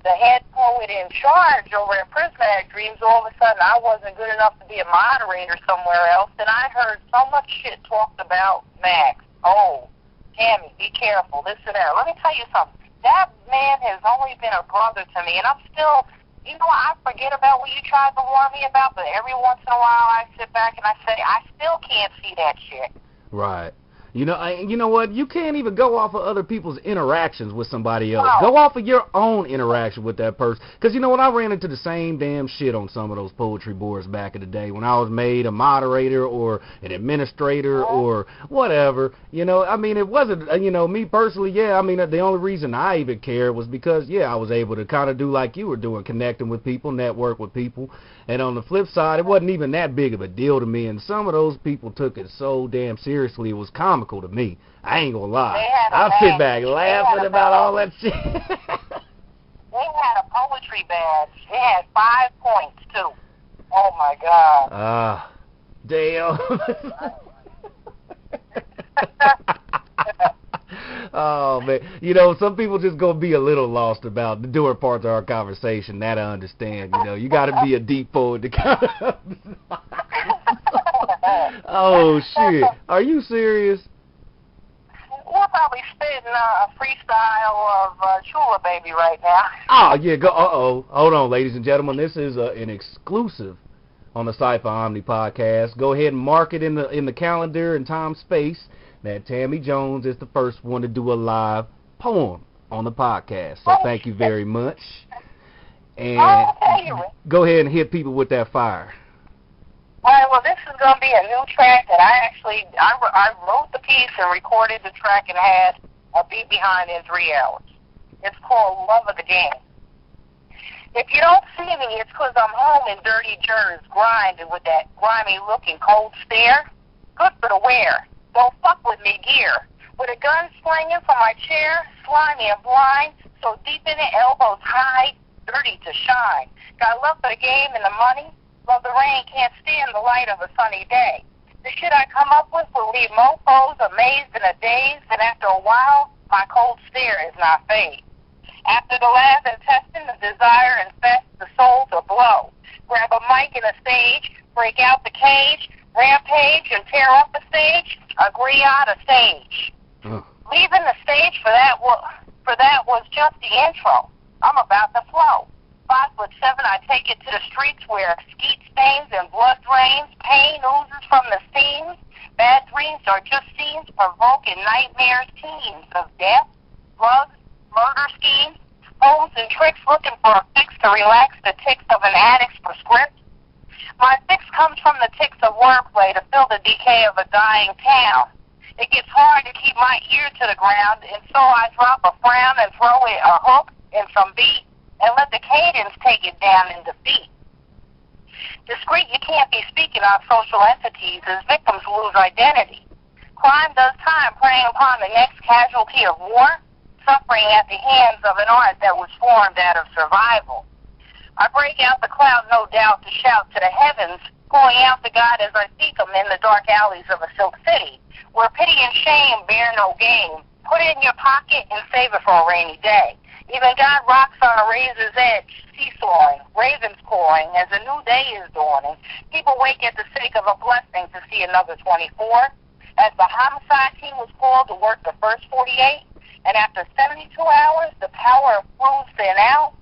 the head poet in charge over at Prismatic Dreams, all of a sudden I wasn't good enough to be a moderator somewhere else, and I heard so much shit talked about Max. Oh, Tammy, be careful, this and that. Let me tell you something. That man has only been a brother to me, and I'm still, you know, I forget about what you tried to warn me about, but every once in a while I sit back and I say, I still can't see that shit. Right. You know what? You can't even go off of other people's interactions with somebody else. No. Go off of your own interaction with that person. Because you know what? I ran into the same damn shit on some of those poetry boards back in the day when I was made a moderator or an administrator or whatever. You know, I mean, it wasn't, you know, me personally, yeah, I mean, the only reason I even cared was because, yeah, I was able to kind of do like you were doing, connecting with people, network with people. And on the flip side, it wasn't even that big of a deal to me. And some of those people took it so damn seriously, it was comical to me. I ain't gonna lie. I sit back laughing about all that shit. They had a poetry badge. It had 5 points, too. Oh, my God. Damn. Oh, man. You know, some people just going to be a little lost about the doing parts of our conversation. That I understand. You know, you got to be a deep poet to kind of... Oh, shit. Are you serious? We're probably spitting a freestyle of Chula Baby right now. Oh, yeah. Uh-oh. Hold on, ladies and gentlemen. This is an exclusive on the Cypha Omni podcast. Go ahead and mark it in the calendar and time space that Tammy Jones is the first one to do a live poem on the podcast. So thank you very much. And go ahead and hit people with that fire. All right, well, this is going to be a new track that I wrote the piece and recorded the track and had a beat behind in 3 hours. It's called Love of the Game. If you don't see me, it's because I'm home in dirty jerseys, grinding with that grimy-looking cold stare. Good for the wear. Don't fuck with me gear. With a gun slinging from my chair, slimy and blind, so deep in the elbows high, dirty to shine. Got love for the game and the money. Love the rain, can't stand the light of a sunny day. The shit I come up with will leave mofos amazed in a daze, and after a while, my cold stare is not fade. After the laugh and testing, the desire infests the soul to blow. Grab a mic and a stage, break out the cage, rampage and tear up the stage, agree on a stage. Leaving the stage for that was just the intro. I'm about to flow. 5'7", I take it to the streets where skeet stains and blood drains, pain oozes from the seams. Bad dreams are just scenes provoking nightmares, teams of death, drugs, murder schemes, holes and tricks looking for a fix to relax the tics of an addict's prescript. My fix comes from the tics of wordplay to fill the decay of a dying town. It gets hard to keep my ear to the ground, and so I drop a frown and throw it a hook and some beat, and let the cadence take it down in defeat. Discreet, you can't be speaking on social entities as victims lose identity. Crime does time, preying upon the next casualty of war, suffering at the hands of an art that was formed out of survival. I break out the cloud, no doubt, to shout to the heavens, calling out to God as I seek him in the dark alleys of a silk city, where pity and shame bear no game. Put it in your pocket and save it for a rainy day. Even God rocks on a razor's edge, seesawing, ravens cawing, as a new day is dawning. People wake at the sake of a blessing to see another 24. As the homicide team was called to work the first 48, and after 72 hours, the power of proves thin out.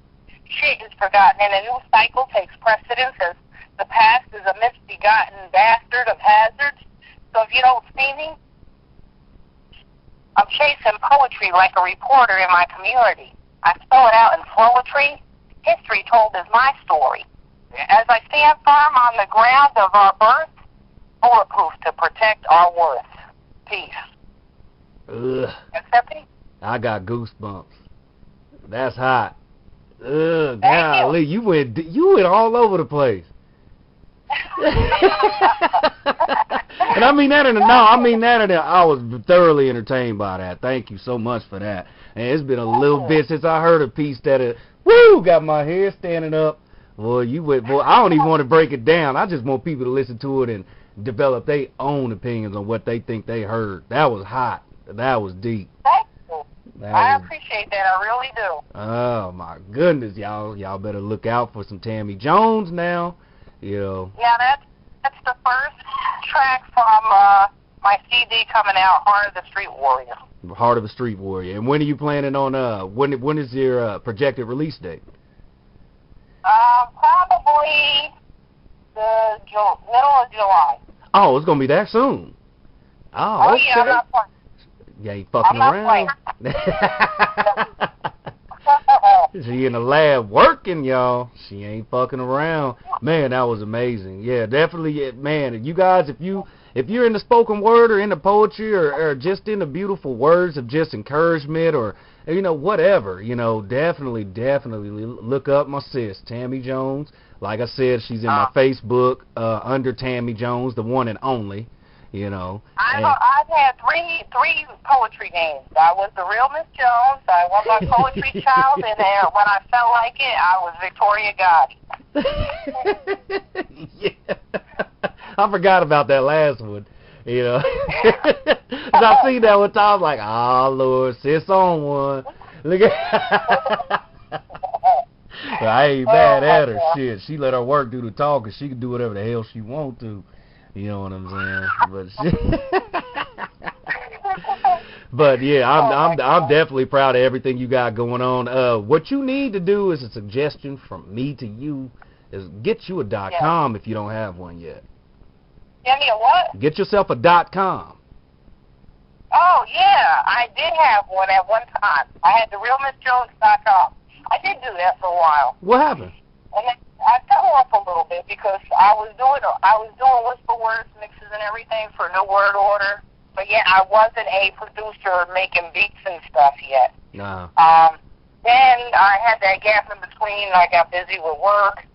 Shit is forgotten, and a new cycle takes precedence as the past is a misbegotten bastard of hazards. So if you don't see me, I'm chasing poetry like a reporter in my community. I spell it out in flowetry. History told is my story. As I stand firm on the ground of our birth, bulletproof to protect our worth. Peace. Ugh. Accepting? I got goosebumps. That's hot. Ugh, golly, you went all over the place. And I mean that I was thoroughly entertained by that. Thank you so much for that. And it's been a little bit since I heard a piece that got my hair standing up. Boy, I don't even want to break it down. I just want people to listen to it and develop their own opinions on what they think they heard. That was hot. That was deep. Thank you. I appreciate that. I really do. Oh my goodness, y'all better look out for some Tammy Jones now. You know. Yeah, that's the first track from my CD coming out, Heart of the Street Warrior. Heart of the Street Warrior. And when are you planning on when is your projected release date? Probably the middle of July. Oh, it's gonna be that soon. Oh, okay. Yeah, I'm not playing. You ain't fucking around. She in the lab working, y'all. She ain't fucking around. Man, that was amazing. Yeah, definitely. Man, you guys, if you're in the spoken word or in the poetry or just in the beautiful words of just encouragement or whatever, definitely look up my sis, Tammy Jones. Like I said, she's in my Facebook under Tammy Jones, the one and only. I've had three poetry names. I was the real Miss Jones. I was my poetry child, and when I felt like it, I was Victoria Gotti. Yeah, I forgot about that last one. I seen that one time. I was like, oh Lord, sis on one. Look at. I ain't mad at her. Shit, she let her work do the talking. She can do whatever the hell she want to. You know what I'm saying? But yeah, I'm definitely proud of everything you got going on. What you need to do is a suggestion from me to you is get you a .com if you don't have one yet. Get me a what? Get yourself a .com. Oh yeah, I did have one at one time. I had the realmissjones.com. I did do that for a while. What happened? And then I fell off a little bit because I was doing whisper words mixes and everything for New Word Order, but yet I wasn't a producer making beats and stuff yet. No. Then I had that gap in between. I got busy with work.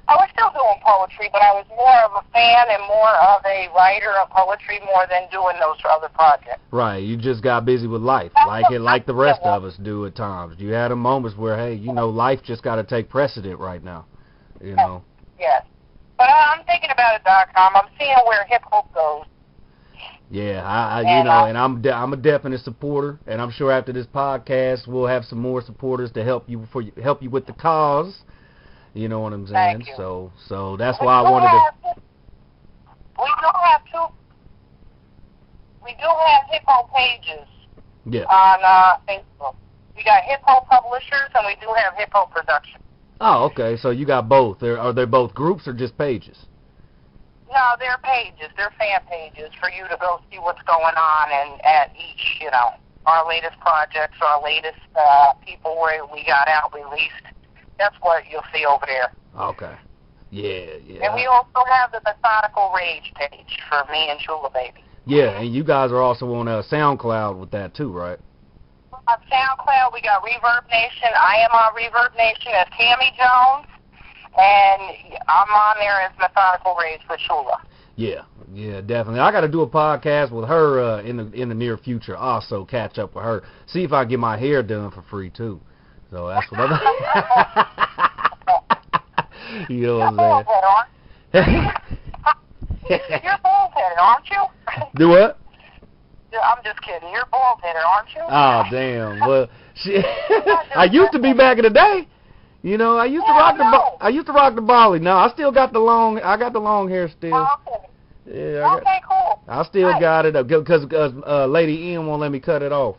I was still doing poetry, but I was more of a fan and more of a writer of poetry more than doing those other projects. Right. You just got busy with life, like the rest of us do at times. You had moments where, hey, life just got to take precedent right now. Yes. But I'm thinking about .com. I'm seeing where hip hop goes. Yeah, and I'm a definite supporter, and I'm sure after this podcast we'll have some more supporters to help you with the cause. You know what I'm saying? Thank you. So that's why I wanted to. We do have hip hop pages. Yeah. On Facebook. We got hip hop publishers and we do have hip hop production. Oh, okay. So you got both. Are they both groups or just pages? No, they're pages. They're fan pages for you to go see what's going on and at each, our latest projects, our latest people where we got out released. That's what you'll see over there. Okay. Yeah. And we also have the Methodical Rage page for me and Chula Baby. Yeah, and you guys are also on SoundCloud with that too, right? On SoundCloud, we got Reverb Nation. I am on Reverb Nation as Tammy Jones, and I'm on there as Methodical Rage with Chula. Yeah, definitely. I got to do a podcast with her in the near future. Also, catch up with her. See if I can get my hair done for free too. So that's what I'm. You know what I'm saying? You're bullheaded, aren't you? Do what? I'm just kidding. You're bald-headed, aren't you? Oh, damn. Well, I used to be back in the day. You know, I used to rock the Bali. No, I still got the long. I got the long hair still. Oh, okay. Yeah. Okay, cool. I still got it because Lady N won't let me cut it off.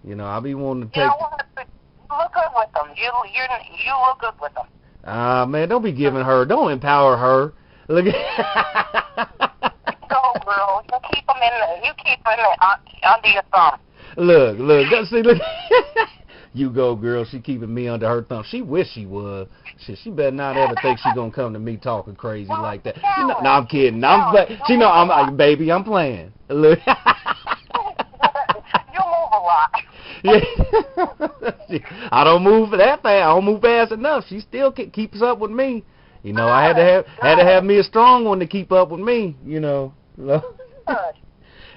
You know, I be wanting to take. You look good with them. You look good with them. Man, don't be giving her. Don't empower her. Look. Go, girl. You keep them under your thumb. Look. See, look. You go, girl. She keeping me under her thumb. She wish she was. She better not ever think she gonna come to me talking crazy like that. No, I'm kidding. She know I'm baby. I'm playing. Look. You move a lot. Yeah. I don't move that fast. I don't move fast enough. She still keeps up with me. You know, I had to have me a strong one to keep up with me. You know.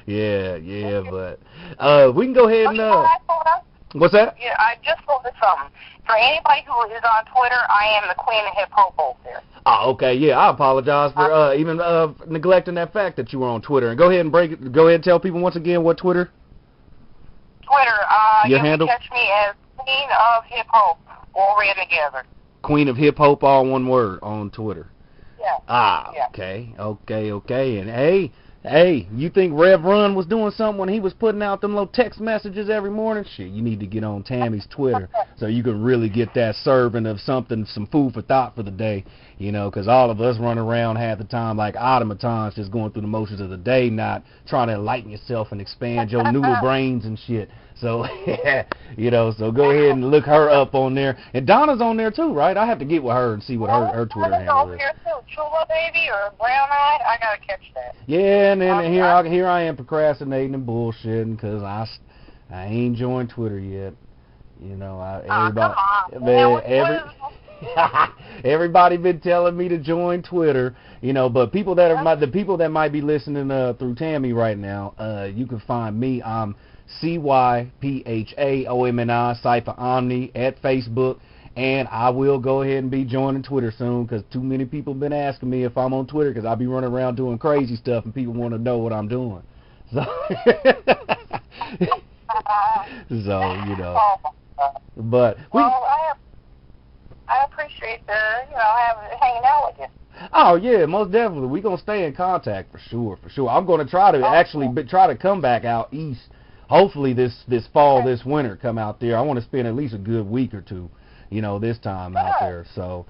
Yeah, but we can go ahead and. What's that? Yeah, I just thought of something. For anybody who is on Twitter, I am the queen of hip-hop over there. Oh, okay. Yeah, I apologize for even neglecting that fact that you were on Twitter. And go ahead and Go ahead and tell people once again what Twitter. You handle? can catch me as Queen of Hip Hop, all read together. Queen of Hip Hop, all one word on Twitter. Yeah. Yeah. Okay. And hey, you think Rev Run was doing something when he was putting out them little text messages every morning? Shit, you need to get on Tammy's Twitter so you can really get that serving of something, some food for thought for the day, you know, because all of us run around half the time like automatons just going through the motions of the day, not trying to enlighten yourself and expand your noodle brains and shit. So, you know, so go ahead and look her up on there. And Donna's on there too, right? I have to get with her and see what her Twitter handle is. Here too. Chula Baby or Brown Eyed, I gotta catch that. Yeah, and then here I am procrastinating and bullshitting because I ain't joined Twitter yet. You know, everybody been telling me to join Twitter. You know, but the people that might be listening through Tammy right now, you can find me. I'm CYPHA OMNI Cypha Omni at Facebook, and I will go ahead and be joining Twitter soon because too many people been asking me if I'm on Twitter because I be running around doing crazy stuff and people want to know what I'm doing. So, you know, but I appreciate hanging out with you. Oh yeah, most definitely. We gonna stay in contact for sure. I'm gonna try to try to come back out east. Hopefully this fall, this winter, come out there. I want to spend at least a good week or two, you know, this time out there. So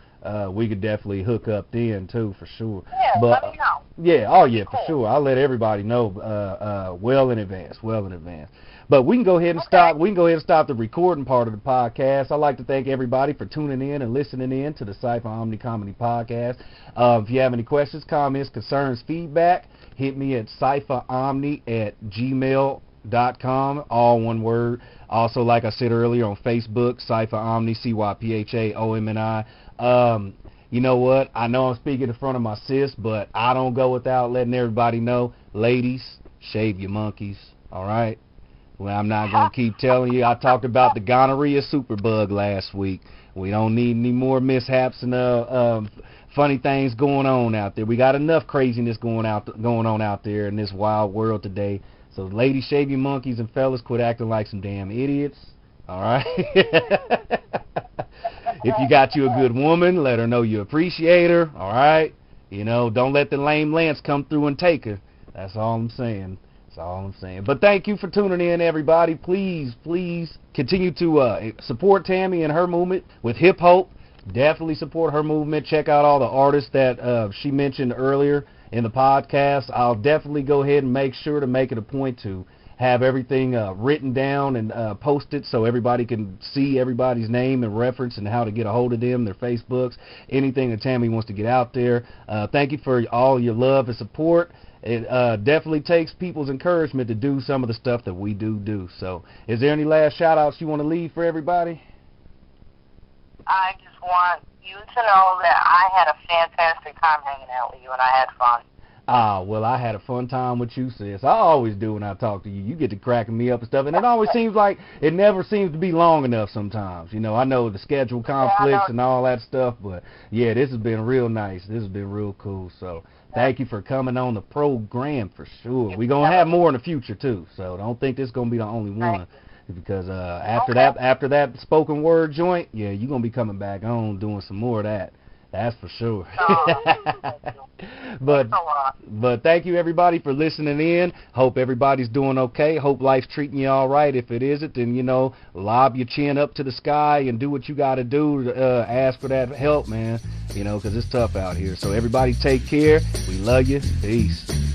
we could definitely hook up then too, for sure. Yeah, but, let me know. Yeah, for sure. I'll let everybody know well in advance. But we can go ahead and stop. We can go ahead and stop the recording part of the podcast. I'd like to thank everybody for tuning in and listening in to the Cypha Omni Comedy Podcast. If you have any questions, comments, concerns, feedback, hit me at cyphaomni@gmail.com, all one word. Also, like I said earlier, on Facebook, Cypha Omni, CYPHA OMNI. You know what? I know I'm speaking in front of my sis, but I don't go without letting everybody know, ladies, shave your monkeys, all right? Well, I'm not going to keep telling you. I talked about the gonorrhea superbug last week. We don't need any more mishaps and funny things going on out there. We got enough craziness going on out there in this wild world today. So, ladies, shave your monkeys, and fellas, quit acting like some damn idiots. All right? If you got you a good woman, let her know you appreciate her. All right? You know, don't let the lame Lance come through and take her. That's all I'm saying. But thank you for tuning in, everybody. Please continue to support Tammy and her movement with Hip Hope. Definitely support her movement. Check out all the artists that she mentioned earlier in the podcast. I'll definitely go ahead and make sure to make it a point to have everything written down and posted so everybody can see everybody's name and reference and how to get a hold of them, their Facebooks, anything that Tammy wants to get out there. Thank you for all your love and support. It definitely takes people's encouragement to do some of the stuff that we do. So, is there any last shout-outs you want to leave for everybody? I just want you to know that I had a fantastic time hanging out with you, and I had fun. Well, I had a fun time with you, sis. I always do when I talk to you. You get to cracking me up and stuff, and it always seems like it never seems to be long enough sometimes. You know, I know the schedule conflicts and all that stuff, but, yeah, this has been real nice. This has been real cool. So, Thank you for coming on the program for sure. We're going to have more in the future, too, so don't think this is going to be the only one. Because after that spoken word joint, yeah, you're going to be coming back on doing some more of that. That's for sure. But thank you, everybody, for listening in. Hope everybody's doing okay. Hope life's treating you all right. If it isn't, then, lob your chin up to the sky and do what you got to do to ask for that help, man, because it's tough out here. So everybody take care. We love you. Peace.